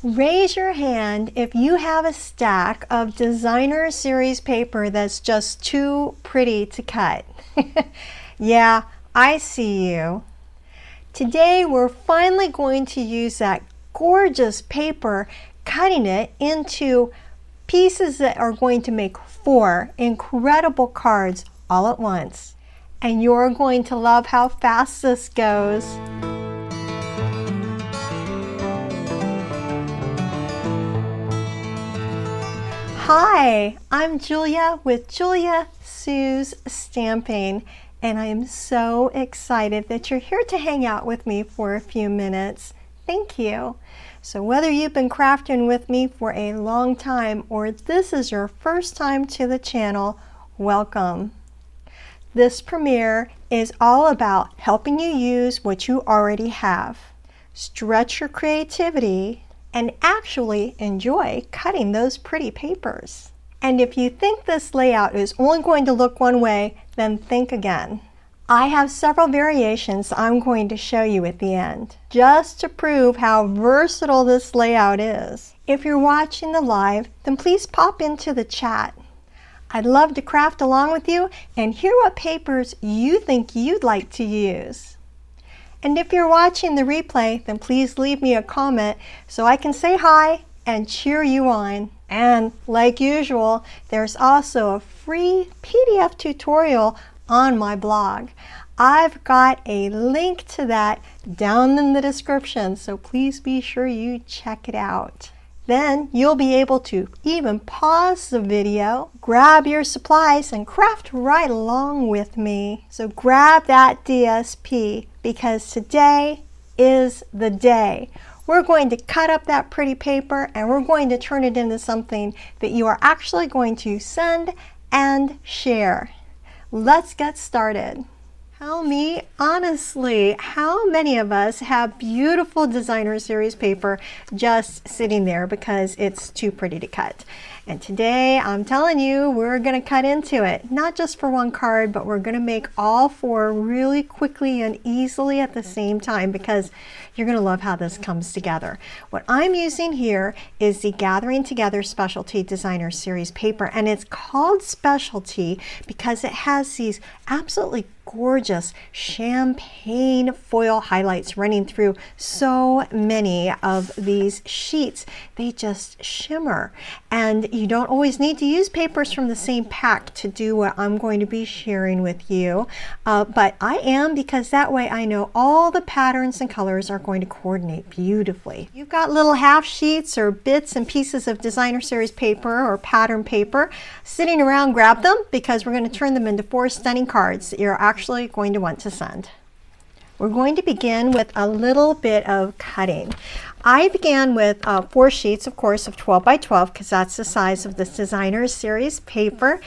Raise your hand if you have a stack of designer series paper that's just too pretty to cut. Yeah, I see you. Today we're finally going to use that gorgeous paper, cutting it into pieces that are going to make 4 incredible cards all at once. And you're going to love how fast this goes. Hi, I'm Julia with Julia Sue's Stamping, and I am so excited that you're here to hang out with me for a few minutes. Thank you. So whether you've been crafting with me for a long time or this is your first time to the channel, welcome. This premiere is all about helping you use what you already have, stretch your creativity, and actually enjoy cutting those pretty papers. And if you think this layout is only going to look one way, then think again. I have several variations I'm going to show you at the end, just to prove how versatile this layout is. If you're watching the live, then please pop into the chat. I'd love to craft along with you and hear what papers you think you'd like to use. And if you're watching the replay, then please leave me a comment so I can say hi and cheer you on. And like usual, there's also a free PDF tutorial on my blog. I've got a link to that down in the description, so please be sure you check it out. Then you'll be able to even pause the video, grab your supplies, and craft right along with me. So grab that DSP, because today is the day. We're going to cut up that pretty paper and we're going to turn it into something that you are actually going to send and share. Let's get started. Honestly, how many of us have beautiful designer series paper just sitting there because it's too pretty to cut? And today I'm telling you, we're going to cut into it, not just for one card, but we're going to make all 4 really quickly and easily at the same time, because you're going to love how this comes together. What I'm using here is the Gathering Together Specialty Designer Series paper, and it's called Specialty because it has these absolutely gorgeous champagne foil highlights running through so many of these sheets. They just shimmer, and you don't always need to use papers from the same pack to do what I'm going to be sharing with you, but I am, because that way I know all the patterns and colors are going to coordinate beautifully. You've got little half sheets or bits and pieces of designer series paper or pattern paper sitting around. Grab them, because we're going to turn them into 4 stunning cards that you're actually going to want to send. We're going to begin with a little bit of cutting. I began with 4 sheets, of course, of 12 by 12, because that's the size of this designer series paper.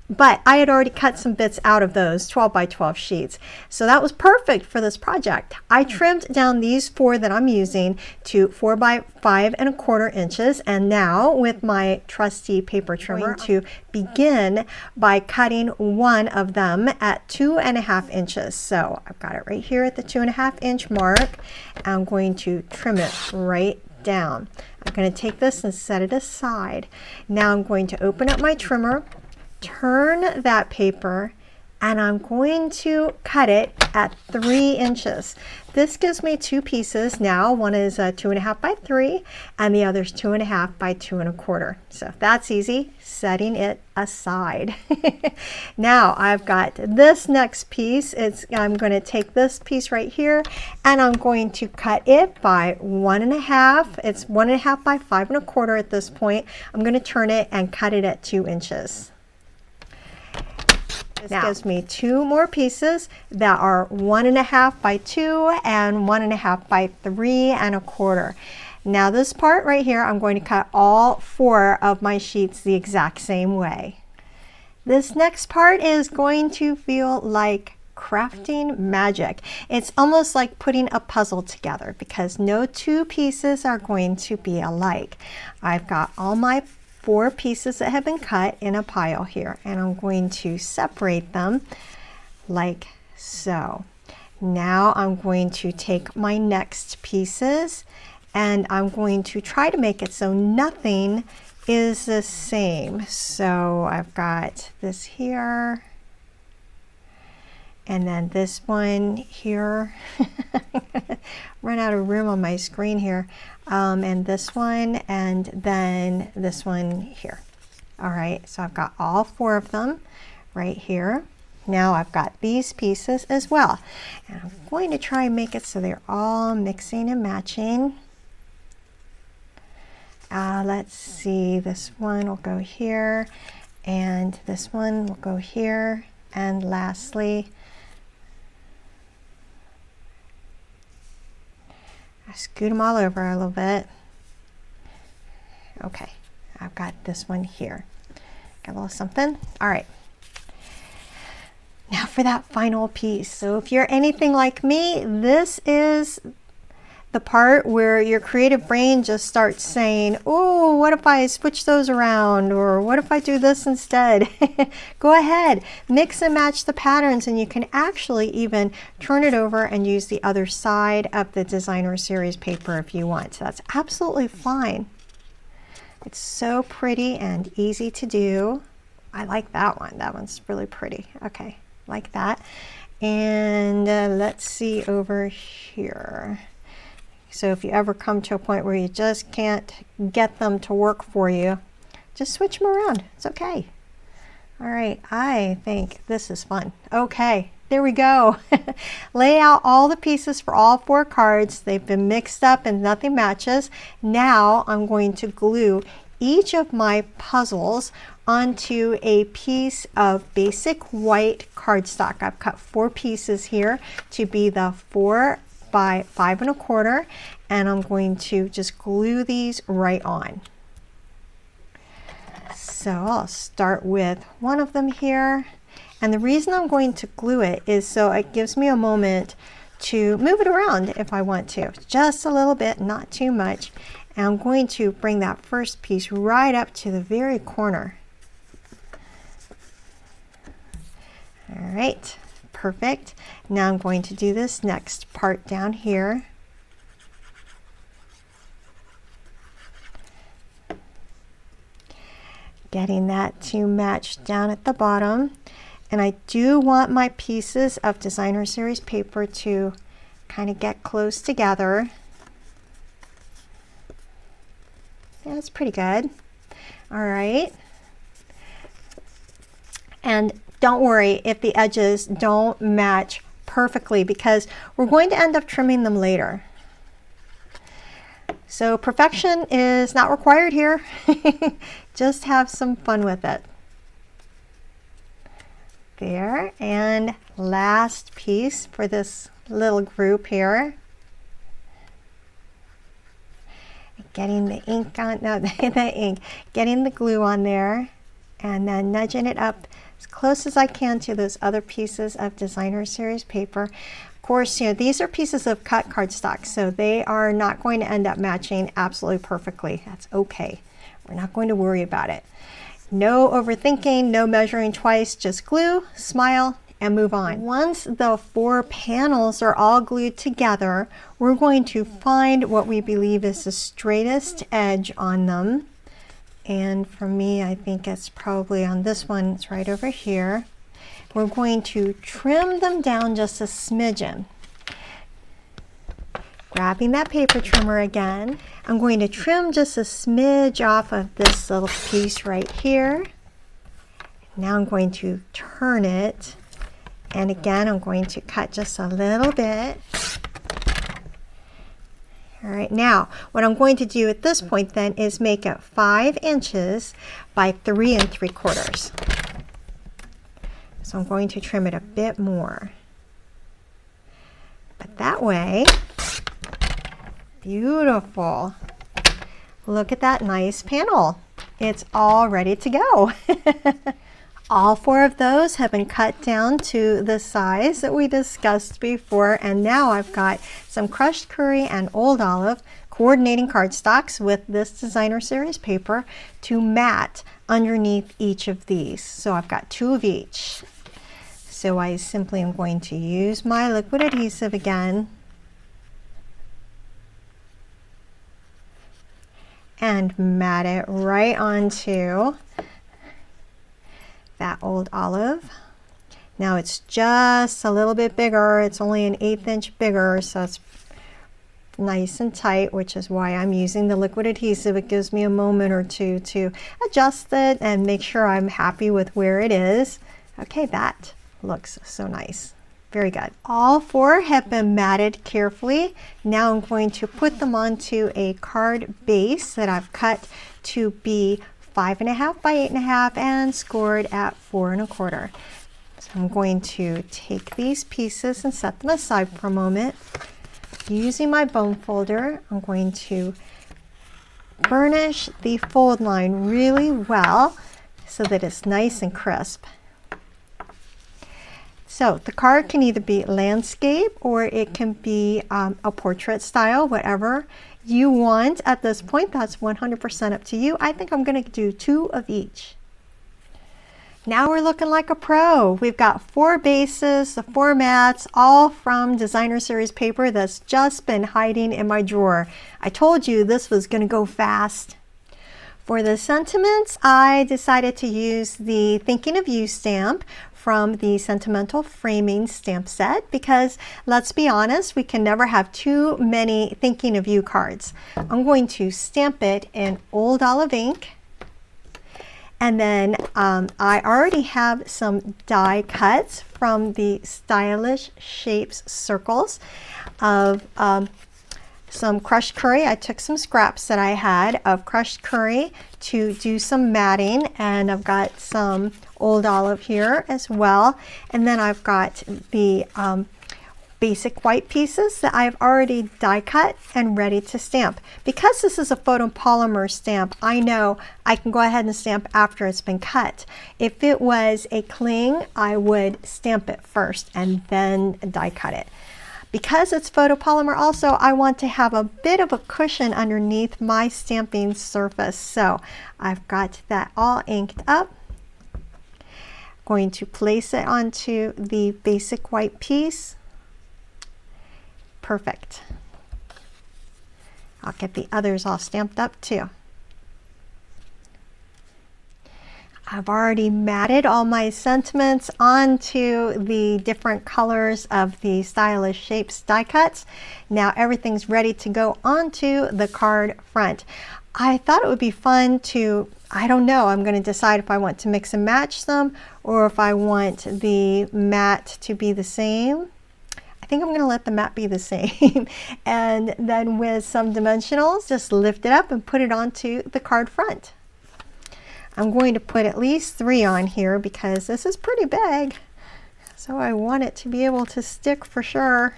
But I had already cut some bits out of those 12 by 12 sheets. So that was perfect for this project. I trimmed down these 4 that I'm using to 4 by 5¼ inches. And now with my trusty paper trimmer, I'm going to begin by cutting one of them at 2½ inches. So I've got it right here at the 2½ inch mark. I'm going to trim it right down. I'm going to take this and set it aside. Now I'm going to open up my trimmer, turn that paper, and I'm going to cut it at 3 inches. This gives me 2 pieces now. One is 2½ by 3 and the other's 2½ by 2¼ So that's easy, setting it aside. Now I've got this next piece. I'm going to take this piece right here and I'm going to cut it by 1½ It's 1½ by 5¼ at this point. I'm going to turn it and cut it at 2 inches. This gives me 2 more pieces that are 1½ by 2 and 1½ by 3¼ Now this part right here, I'm going to cut all 4 of my sheets the exact same way. This next part is going to feel like crafting magic. It's almost like putting a puzzle together, because no 2 pieces are going to be alike. I've got all my 4 pieces that have been cut in a pile here, and I'm going to separate them like so. Now I'm going to take my next pieces and I'm going to try to make it so nothing is the same. So I've got this here, and then this one here. Run out of room on my screen here. And this one, and then this one here. All right, so I've got all 4 of them right here. Now I've got these pieces as well. And I'm going to try and make it so they're all mixing and matching. Let's see, this one will go here, and this one will go here, and lastly, I scoot them all over a little bit. Okay, I've got this one here. Got a little something. All right. Now for that final piece. So if you're anything like me, this is the part where your creative brain just starts saying, oh, what if I switch those around? Or what if I do this instead? Go ahead, mix and match the patterns, and you can actually even turn it over and use the other side of the designer series paper if you want. So that's absolutely fine. It's so pretty and easy to do. I like that one. That one's really pretty. Okay, like that. And let's see over here. So if you ever come to a point where you just can't get them to work for you, just switch them around. It's okay. All right, I think this is fun. Okay, there we go. Lay out all the pieces for all 4 cards. They've been mixed up and nothing matches. Now I'm going to glue each of my puzzles onto a piece of basic white cardstock. I've cut 4 pieces here to be the 4 by 5 1/4, and I'm going to just glue these right on. So I'll start with one of them here, and the reason I'm going to glue it is so it gives me a moment to move it around if I want to, just a little bit, not too much. And I'm going to bring that first piece right up to the very corner. All right. Perfect. Now I'm going to do this next part down here. Getting that to match down at the bottom. And I do want my pieces of designer series paper to kind of get close together. Yeah, that's pretty good. All right. And don't worry if the edges don't match perfectly, because we're going to end up trimming them later. So perfection is not required here. Just have some fun with it. There, and last piece for this little group here. Getting the ink on, no, the ink, getting the glue on there, and then nudging it up as close as I can to those other pieces of designer series paper. Of course, you know, these are pieces of cut cardstock, so they are not going to end up matching absolutely perfectly. That's okay. We're not going to worry about it. No overthinking, no measuring twice, just glue, smile, and move on. Once the 4 panels are all glued together, we're going to find what we believe is the straightest edge on them. And for me, I think it's probably on this one. It's right over here. We're going to trim them down just a smidgen. Grabbing that paper trimmer again, I'm going to trim just a smidge off of this little piece right here. Now I'm going to turn it, and again I'm going to cut just a little bit. All right, now what I'm going to do at this point then is make it 5 inches by 3 3/4. So I'm going to trim it a bit more. But that way, beautiful. Look at that nice panel. It's all ready to go. All 4 of those have been cut down to the size that we discussed before, and now I've got some crushed curry and old olive coordinating cardstocks with this designer series paper to mat underneath each of these. So I've got 2 of each. So I simply am going to use my liquid adhesive again. and mat it right onto that old olive. Now it's just a little bit bigger. It's only an 1/8 inch bigger, so it's nice and tight, which is why I'm using the liquid adhesive. It gives me a moment or two to adjust it and make sure I'm happy with where it is. Okay, that looks so nice. Very good. All 4 have been matted carefully. Now I'm going to put them onto a card base that I've cut to be 5.5 by 8.5 and scored at 4 1/4. So I'm going to take these pieces and set them aside for a moment. Using my bone folder, I'm going to burnish the fold line really well so that it's nice and crisp. So the card can either be landscape or it can be a portrait style, whatever you want at this point. That's 100% up to you. I think I'm going to do 2 of each. Now we're looking like a pro. We've got 4 bases, the 4 mats, all from Designer Series paper that's just been hiding in my drawer. I told you this was going to go fast. For the sentiments, I decided to use the Thinking of You stamp from the Sentimental Framing stamp set because, let's be honest, we can never have too many Thinking of You cards. I'm going to stamp it in Old Olive ink. And then I already have some die cuts from the Stylish Shapes circles of some crushed curry. I took some scraps that I had of crushed curry to do some matting, and I've got some Old Olive here as well. And then I've got the basic white pieces that I've already die cut and ready to stamp. Because this is a photopolymer stamp, I know I can go ahead and stamp after it's been cut. If it was a cling, I would stamp it first and then die cut it. Because it's photopolymer also, I want to have a bit of a cushion underneath my stamping surface. So I've got that all inked up. Going to place it onto the basic white piece. Perfect. I'll get the others all stamped up too. I've already matted all my sentiments onto the different colors of the Stylish Shapes die cuts. Now everything's ready to go onto the card front. I thought it would be fun to, I don't know, I'm going to decide if I want to mix and match them or if I want the mat to be the same. I think I'm going to let the mat be the same. And then with some dimensionals, just lift it up and put it onto the card front. I'm going to put at least 3 on here because this is pretty big. So I want it to be able to stick for sure.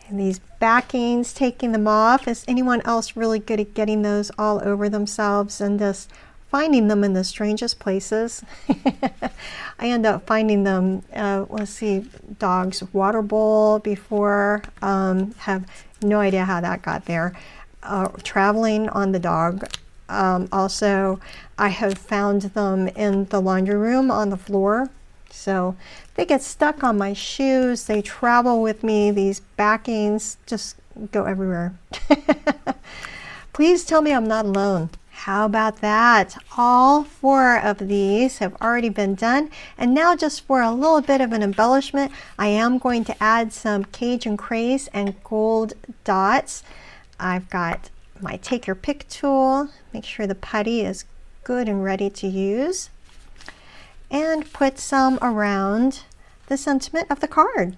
And these backings, taking them off. Is anyone else really good at getting those all over themselves and just finding them in the strangest places? I end up finding them, let's see, dog's water bowl before. Have no idea how that got there. Traveling on the dog. Also, I have found them in the laundry room on the floor. So they get stuck on my shoes. They travel with me. These backings just go everywhere. Please tell me I'm not alone. How about that? All 4 of these have already been done. And now just for a little bit of an embellishment, I am going to add some Cajun Craze and gold dots. I've got my take your pick tool. Make sure the putty is good and ready to use. And put some around the sentiment of the card.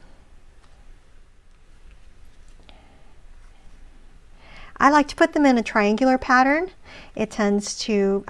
I like to put them in a triangular pattern. It tends to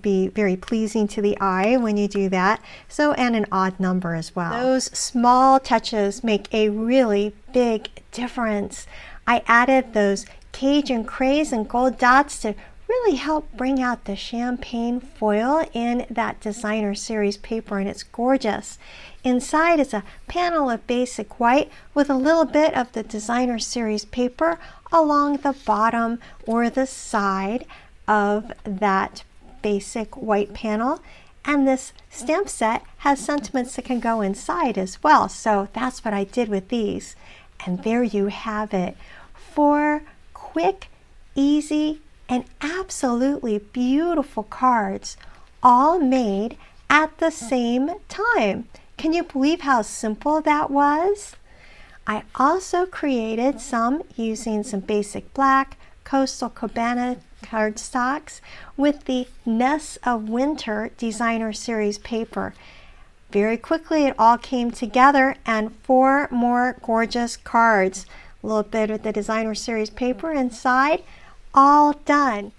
be very pleasing to the eye when you do that. So, and an odd number as well. Those small touches make a really big difference. I added those Cajun Craze and gold dots to really help bring out the champagne foil in that Designer Series paper, and it's gorgeous. Inside is a panel of basic white with a little bit of the Designer Series paper along the bottom or the side of that basic white panel. And this stamp set has sentiments that can go inside as well. So that's what I did with these. And there you have it. 4 quick, easy, and absolutely beautiful cards, all made at the same time. Can you believe how simple that was? I also created some using some basic black Coastal Cabana cardstocks with the Nests of Winter Designer Series paper. Very quickly it all came together, and 4 more gorgeous cards. A little bit of the Designer Series paper inside, all done.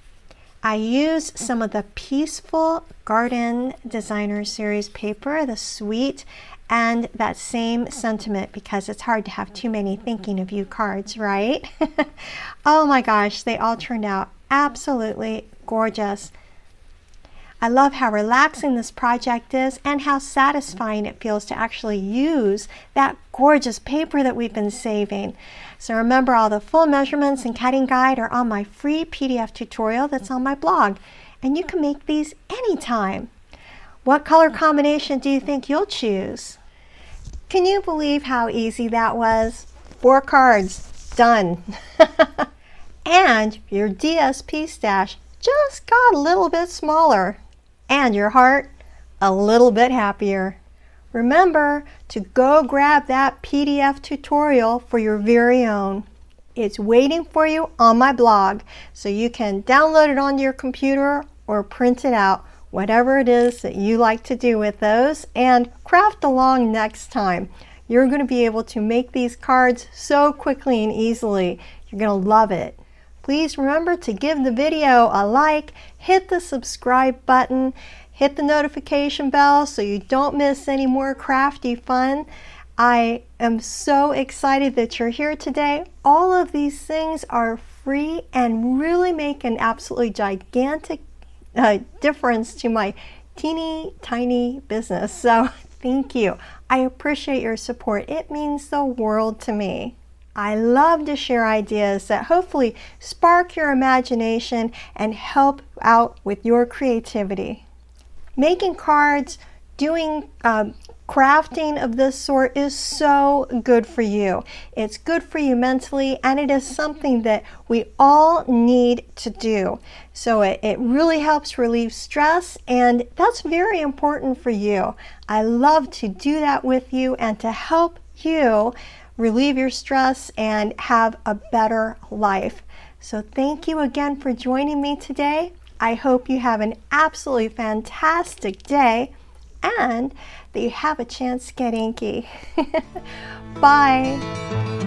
I used some of the Peaceful Garden Designer Series paper, the sweet, and that same sentiment, because it's hard to have too many thinking of you cards, right? Oh my gosh, they all turned out absolutely gorgeous. I love how relaxing this project is and how satisfying it feels to actually use that gorgeous paper that we've been saving. So remember, all the full measurements and cutting guide are on my free PDF tutorial that's on my blog, and you can make these anytime. What color combination do you think you'll choose? Can you believe how easy that was? 4 cards, done. And your DSP stash just got a little bit smaller, and your heart a little bit happier. Remember to go grab that PDF tutorial for your very own. It's waiting for you on my blog, so you can download it onto your computer or print it out, whatever it is that you like to do with those, and craft along next time. You're going to be able to make these cards so quickly and easily. You're going to love it. Please remember to give the video a like, hit the subscribe button, hit the notification bell so you don't miss any more crafty fun. I am so excited that you're here today. All of these things are free and really make an absolutely gigantic difference to my teeny tiny business. So thank you. I appreciate your support. It means the world to me. I love to share ideas that hopefully spark your imagination and help out with your creativity. Making cards, doing crafting of this sort is so good for you. It's good for you mentally, and it is something that we all need to do. So it really helps relieve stress, and that's very important for you. I love to do that with you and to help you relieve your stress and have a better life. So thank you again for joining me today. I hope you have an absolutely fantastic day and that you have a chance to get inky. Bye.